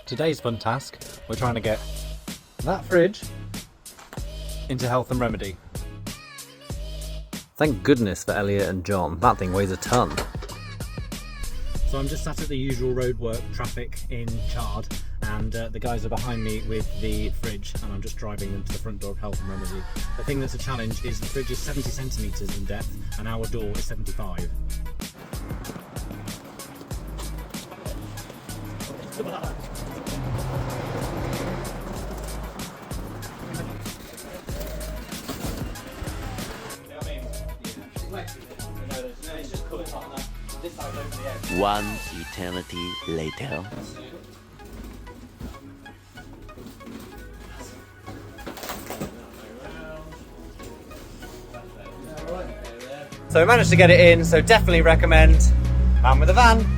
Today's fun task, we're trying to get that fridge into Health and Remedy. Thank goodness for Elliot and John. That thing weighs a ton. So I'm just sat at the usual roadwork traffic in Chard, and the guys are behind me with the fridge, and I'm just driving them to the front door of Health and Remedy. The thing that's a challenge is the fridge is 70 centimetres in depth and our door is 75. One eternity later. So we managed to get it in, so definitely recommend man with a van.